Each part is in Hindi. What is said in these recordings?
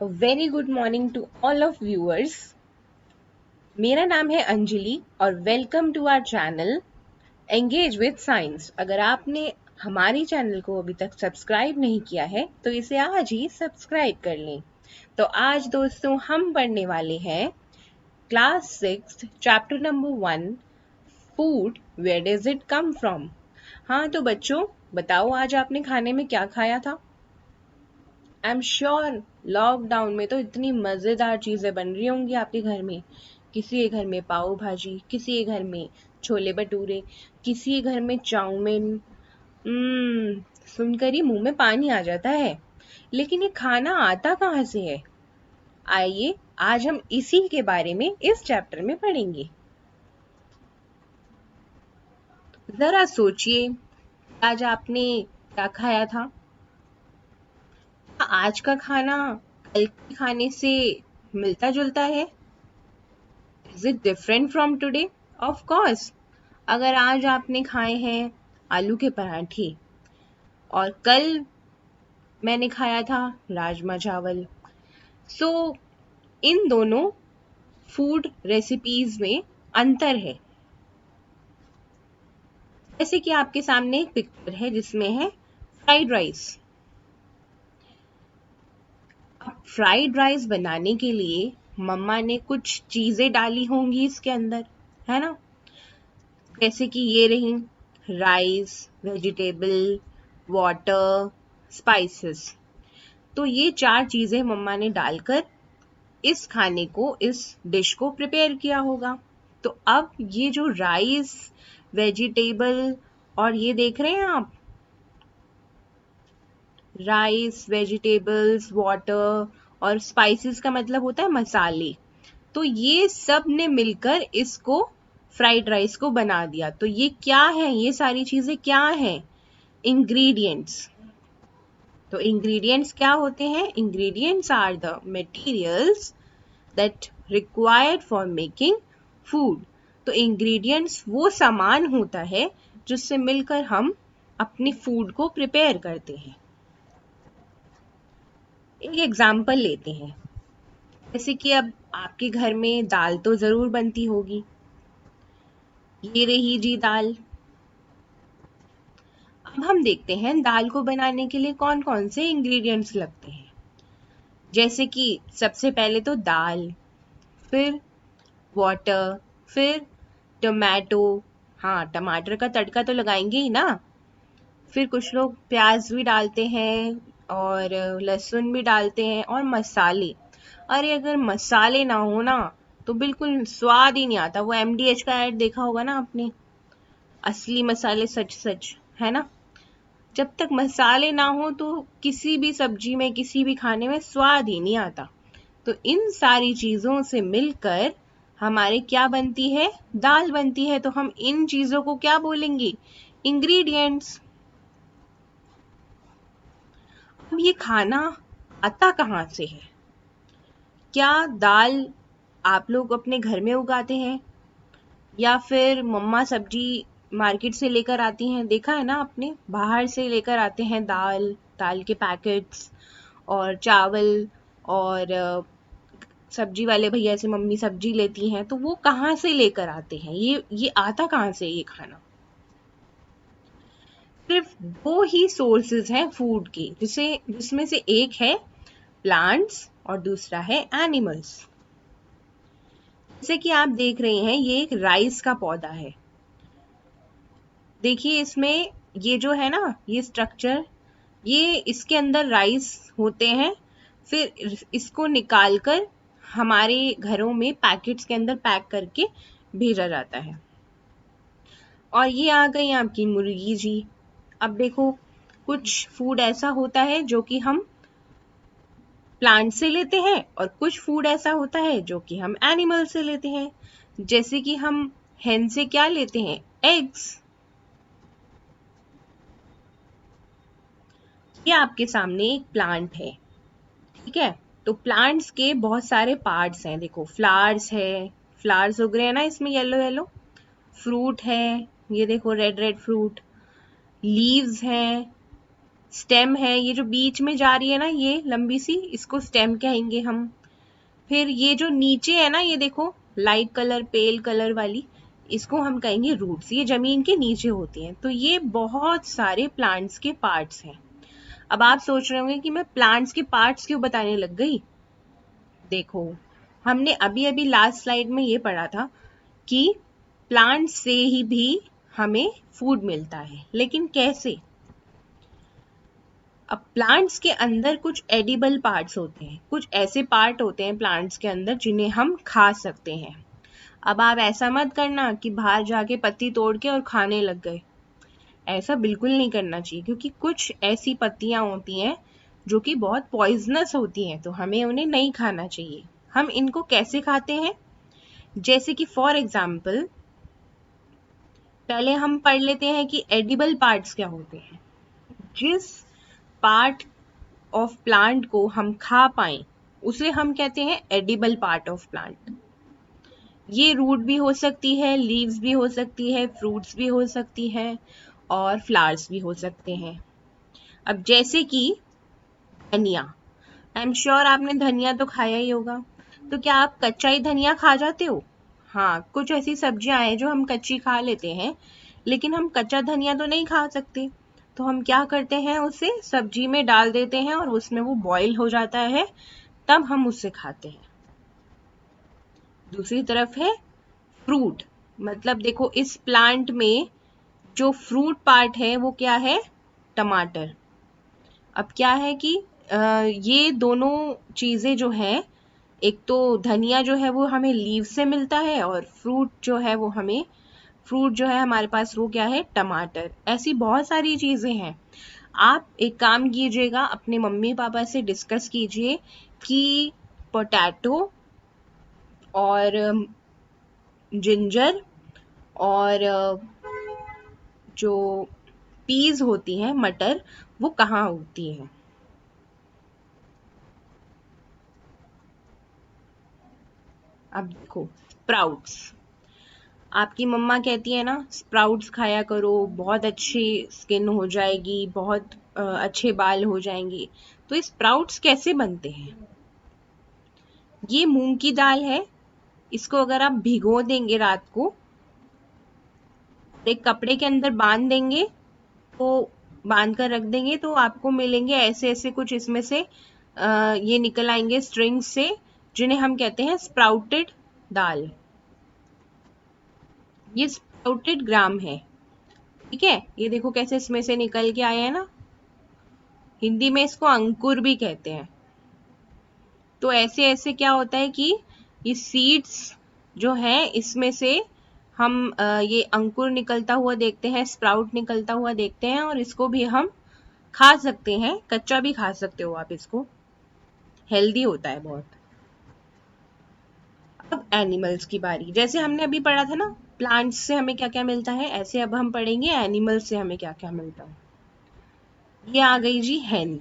A very good morning to all of viewers. मेरा नाम है अंजलि और welcome to our channel engage with science. अगर आपने हमारी चैनल को अभी तक सब्सक्राइब नहीं किया है तो इसे आज ही सब्सक्राइब कर लें। तो आज दोस्तों हम पढ़ने वाले हैं class 6 chapter number 1 food where does it come from. हाँ तो बच्चों बताओ आज आपने खाने में क्या खाया था। आई एम श्योर लॉकडाउन में तो इतनी मजेदार चीजें बन रही होंगी आपके घर में। किसी के घर में पाव भाजी, किसी के घर में छोले भटूरे, किसी के घर में चाउमीन। सुनकर ही मुंह में पानी आ जाता है। लेकिन ये खाना आता कहाँ से है? आइए आज हम इसी के बारे में इस चैप्टर में पढ़ेंगे। जरा सोचिए आज आपने क्या खाया था। आज का खाना कल के खाने से मिलता जुलता है? Is it different from today? Of course. अगर आज आपने खाए हैं आलू के पराठे और कल मैंने खाया था राजमा चावल, सो इन दोनों फूड रेसिपीज में अंतर है। जैसे कि आपके सामने एक पिक्चर है जिसमें है फ्राइड राइस। अब फ्राइड राइस बनाने के लिए मम्मा ने कुछ चीजें डाली होंगी इसके अंदर, है ना? जैसे कि ये रही राइस, वेजिटेबल, वाटर, स्पाइसेस। तो ये 4 चीजें मम्मा ने डालकर इस खाने को, इस डिश को प्रिपेयर किया होगा। तो अब ये जो राइस, वेजिटेबल और ये देख रहे हैं आप, राइस, वेजिटेबल्स, वाटर और स्पाइसेस का मतलब होता है मसाले। तो ये सब ने मिलकर इसको फ्राइड राइस को बना दिया। तो ये क्या है? ये सारी चीजें क्या हैं? इंग्रेडिएंट्स। तो इंग्रेडिएंट्स क्या होते हैं? Ingredients are the materials that required for making food. तो इंग्रेडिएंट्स वो सामान होता है जिससे मिलकर हम अपनी फूड को प्रिपेयर करते हैं। एक एग्जाम्पल लेते हैं। जैसे कि अब आपके घर में दाल तो जरूर बनती होगी। ये रही जी दाल। अब हम देखते हैं दाल को बनाने के लिए कौन कौन से इंग्रेडिएंट्स लगते हैं। जैसे कि सबसे पहले तो दाल, फिर वाटर, फिर टमाटो। हाँ, टमाटर का तड़का तो लगाएंगे ही ना। फिर कुछ लोग प्याज भी डालते हैं और लहसुन भी डालते हैं और मसाले। अरे अगर मसाले ना हो ना तो बिल्कुल स्वाद ही नहीं आता। वो एमडीएच का ऐड देखा होगा ना आपने, असली मसाले सच सच, है ना? जब तक मसाले ना हो तो किसी भी सब्जी में, किसी भी खाने में स्वाद ही नहीं आता। तो इन सारी चीजों से मिलकर हमारे क्या बनती है? दाल बनती है। तो हम इन चीजों को क्या बोलेंगे? इंग्रेडिएंट्स। अब ये खाना आता कहाँ से है? क्या दाल आप लोग अपने घर में उगाते हैं या फिर मम्मा सब्जी मार्केट से लेकर आती हैं? देखा है ना आपने, बाहर से लेकर आते हैं दाल, दाल के पैकेट्स और चावल। और सब्जी वाले भैया से मम्मी सब्जी लेती हैं, तो वो कहाँ से लेकर आते हैं? ये आता कहाँ से ये खाना? सिर्फ 2 ही सोर्सेज हैं फूड के, जिसमें से एक है प्लांट्स और दूसरा है एनिमल्स। जैसे कि आप देख रहे हैं ये एक राइस का पौधा है। देखिए इसमें ये जो है ना, ये स्ट्रक्चर, ये इसके अंदर राइस होते हैं। फिर इसको निकालकर हमारे घरों में पैकेट्स के अंदर पैक करके भेजा जाता है। और ये आ गई आपकी मुर्गी जी। अब देखो, कुछ फूड ऐसा होता है जो कि हम प्लांट से लेते हैं और कुछ फूड ऐसा होता है जो कि हम एनिमल से लेते हैं। जैसे कि हम हेन से क्या लेते हैं? एग्स। ये आपके सामने एक प्लांट है, ठीक है? तो प्लांट्स के बहुत सारे पार्ट्स हैं। देखो फ्लावर्स है, फ्लावर्स उग रहे हैं ना इसमें येलो येलो। फ्रूट है, ये देखो रेड रेड फ्रूट। लीव्स हैं, स्टेम है, ये जो बीच में जा रही है ना ये लंबी सी, इसको स्टेम कहेंगे हम। फिर ये जो नीचे है ना, ये देखो लाइट कलर पेल कलर वाली, इसको हम कहेंगे रूट्स। ये जमीन के नीचे होती हैं। तो ये बहुत सारे प्लांट्स के पार्ट्स हैं। अब आप सोच रहे होंगे कि मैं प्लांट्स के पार्ट्स क्यों बताने लग गई। देखो, हमने अभी अभी लास्ट स्लाइड में ये पढ़ा था कि प्लांट से ही भी हमें फूड मिलता है, लेकिन कैसे। अब प्लांट्स के अंदर कुछ एडिबल पार्ट्स होते हैं, कुछ ऐसे पार्ट होते हैं प्लांट्स के अंदर जिन्हें हम खा सकते हैं। अब आप ऐसा मत करना कि बाहर जाके पत्ती तोड़ के और खाने लग गए, ऐसा बिल्कुल नहीं करना चाहिए, क्योंकि कुछ ऐसी पत्तियां होती हैं जो कि बहुत पॉइजनस होती हैं, तो हमें उन्हें नहीं खाना चाहिए। हम इनको कैसे खाते हैं, जैसे कि फॉर एग्जाम्पल पहले हम पढ़ लेते हैं कि एडिबल पार्ट्स क्या होते हैं। जिस पार्ट ऑफ प्लांट को हम खा पाए उसे हम कहते हैं एडिबल पार्ट ऑफ प्लांट। ये रूट भी हो सकती है, लीव्स भी हो सकती है, फ्रूट्स भी हो सकती है और फ्लावर्स भी हो सकते हैं। अब जैसे कि धनिया, आई एम श्योर आपने धनिया तो खाया ही होगा। तो क्या आप कच्चा ही धनिया खा जाते हो? हाँ, कुछ ऐसी सब्जियां हैं जो हम कच्ची खा लेते हैं, लेकिन हम कच्चा धनिया तो नहीं खा सकते। तो हम क्या करते हैं, उसे सब्जी में डाल देते हैं और उसमें वो बॉईल हो जाता है, तब हम उसे खाते हैं। दूसरी तरफ है फ्रूट, मतलब देखो इस प्लांट में जो फ्रूट पार्ट है वो क्या है, टमाटर। अब क्या है कि ये दोनों चीजें जो है, एक तो धनिया जो है वो हमें लीव से मिलता है और फ्रूट जो है हमारे पास वो क्या है, टमाटर। ऐसी बहुत सारी चीजें हैं। आप एक काम कीजिएगा, अपने मम्मी पापा से डिस्कस कीजिए कि पोटैटो और जिंजर और जो पीज होती हैं, मटर, वो कहाँ होती हैं। अब देखो स्प्राउट्स, आपकी मम्मा कहती है ना स्प्राउट्स खाया करो, बहुत अच्छी स्किन हो जाएगी, बहुत अच्छे बाल हो जाएंगे। तो ये स्प्राउट्स कैसे बनते हैं, ये मूंग की दाल है, इसको अगर आप भिगो देंगे रात को, एक कपड़े के अंदर बांध देंगे, तो बांध कर रख देंगे, तो आपको मिलेंगे ऐसे ऐसे कुछ इसमें से ये निकल आएंगे स्ट्रिंग्स से, जिन्हें हम कहते हैं स्प्राउटेड दाल। ये स्प्राउटेड ग्राम है, ठीक है। ये देखो कैसे इसमें से निकल के आए हैं ना, हिंदी में इसको अंकुर भी कहते हैं। तो ऐसे ऐसे क्या होता है कि ये सीड्स जो है इसमें से हम ये अंकुर निकलता हुआ देखते हैं, स्प्राउट निकलता हुआ देखते हैं, और इसको भी हम खा सकते हैं, कच्चा भी खा सकते हो आप इसको, हेल्दी होता है बहुत। अब एनिमल्स की बारी, जैसे हमने अभी पढ़ा था ना प्लांट्स से हमें क्या क्या मिलता है, ऐसे अब हम पढ़ेंगे एनिमल्स से हमें क्या क्या मिलता है। ये आ गई जी हेन।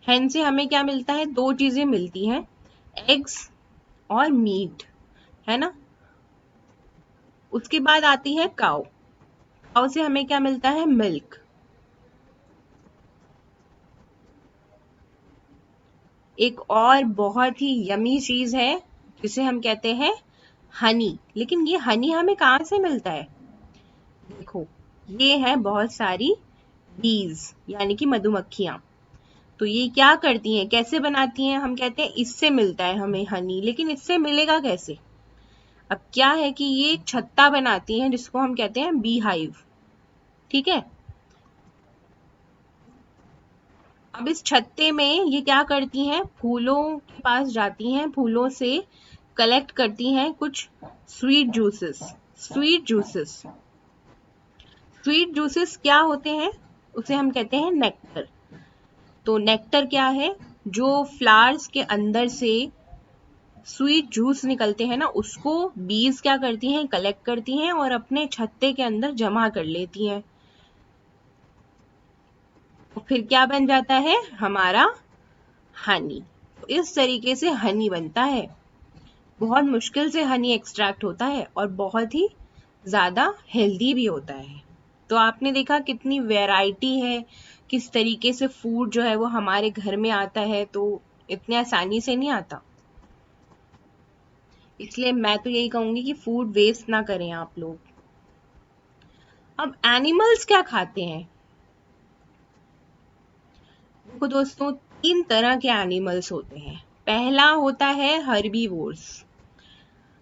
हेन से हमें क्या मिलता है, दो चीजें मिलती हैं, एग्स और मीट, है ना। उसके बाद आती है काऊ। काऊ से हमें क्या मिलता है, मिल्क। एक और बहुत ही यमी चीज है जिसे हम कहते हैं हनी। लेकिन ये हनी हमें कहाँ से मिलता है, देखो ये है बहुत सारी बीज, यानी कि मधुमक्खियां। तो ये क्या करती हैं, कैसे बनाती हैं, हम कहते हैं इससे मिलता है हमें हनी, लेकिन इससे मिलेगा कैसे। अब क्या है कि ये एक छत्ता बनाती हैं जिसको हम कहते हैं बी हाइव, ठीक है। अब इस छत्ते में ये क्या करती हैं, फूलों के पास जाती हैं, फूलों से कलेक्ट करती हैं कुछ sweet juices. Sweet juices, sweet juices क्या होते हैं, उसे हम कहते हैं नेक्टर। तो नेक्टर क्या है, जो फ्लावर्स के अंदर से स्वीट जूस निकलते हैं ना, उसको बीज क्या करती हैं, कलेक्ट करती हैं और अपने छत्ते के अंदर जमा कर लेती हैं। तो फिर क्या बन जाता है हमारा हनी। तो इस तरीके से हनी बनता है। बहुत मुश्किल से हनी एक्सट्रैक्ट होता है और बहुत ही ज्यादा हेल्दी भी होता है। तो आपने देखा कितनी वैरायटी है, किस तरीके से फूड जो है वो हमारे घर में आता है, तो इतने आसानी से नहीं आता। इसलिए मैं तो यही कहूंगी कि फूड वेस्ट ना करें आप लोग। अब एनिमल्स क्या खाते हैं? देखो दोस्तों, 3 तरह के एनिमल्स होते हैं। पहला होता है हर्बीवोर्स।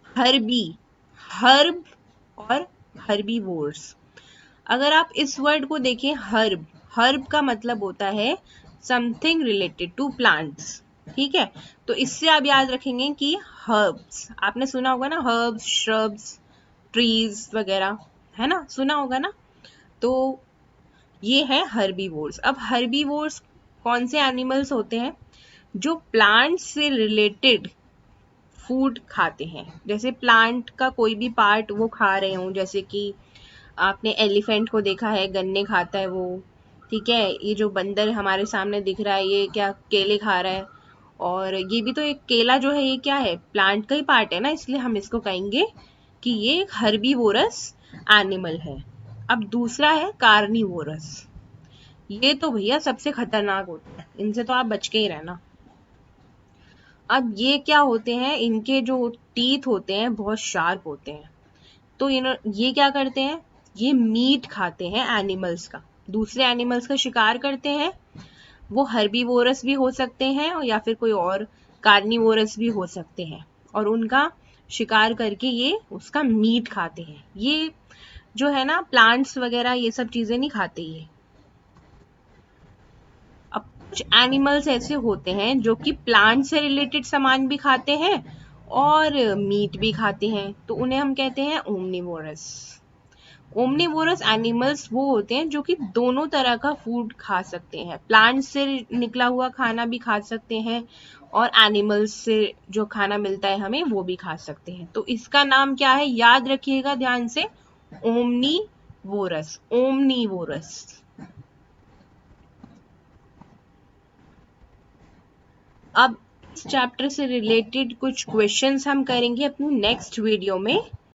हर्बी, हर्ब और हर्बीवोर्स। अगर आप इस वर्ड को देखें, हर्ब, हर्ब का मतलब होता है समथिंग रिलेटेड टू प्लांट्स। ठीक है, तो इससे आप याद रखेंगे कि हर्ब्स, आपने सुना होगा ना, हर्ब्स, श्रब्स, ट्रीज वगैरह, है ना, सुना होगा ना। तो ये है हर्बीवोर्स। अब हर्बीवोर्स कौन से एनिमल्स होते हैं? जो प्लांट से रिलेटेड फूड खाते हैं। जैसे प्लांट का कोई भी पार्ट वो खा रहे हों, जैसे कि आपने एलिफेंट को देखा है, गन्ने खाता है वो। ठीक है, ये जो बंदर हमारे सामने दिख रहा है, ये क्या केले खा रहा है। और ये भी तो एक केला जो है, ये क्या है, प्लांट का ही पार्ट है ना, इसलिए हम इसको कहेंगे कि ये एक हर्बीवोरस एनिमल है। अब दूसरा है कार्निवोरस। ये तो भैया सबसे खतरनाक होता है, इनसे तो आप बच के ही रहना। अब ये क्या होते हैं, इनके जो टीथ होते हैं बहुत शार्प होते हैं। तो ये क्या करते हैं, ये मीट खाते हैं एनिमल्स का, दूसरे एनिमल्स का शिकार करते हैं। वो हर्बीवोरस भी हो सकते हैं या फिर कोई और कार्निवोरस भी हो सकते हैं, और उनका शिकार करके ये उसका मीट खाते हैं। ये जो है ना, प्लांट्स वगैरह ये सब चीजें नहीं खाते ये। अब कुछ एनिमल्स ऐसे होते हैं जो कि प्लांट से रिलेटेड सामान भी खाते हैं और मीट भी खाते हैं, तो उन्हें हम कहते हैं ओमनिवोरस। ओमनिवोरस एनिमल्स वो होते हैं जो कि दोनों तरह का फूड खा सकते हैं, प्लांट से निकला हुआ खाना भी खा सकते हैं और एनिमल्स से जो खाना मिलता है हमें वो भी खा सकते हैं। तो इसका नाम क्या है, याद रखिएगा ध्यान से, ओमनिवोरस, ओमनिवोरस। अब इस चैप्टर से रिलेटेड कुछ क्वेश्चंस हम करेंगे अपनी नेक्स्ट वीडियो में।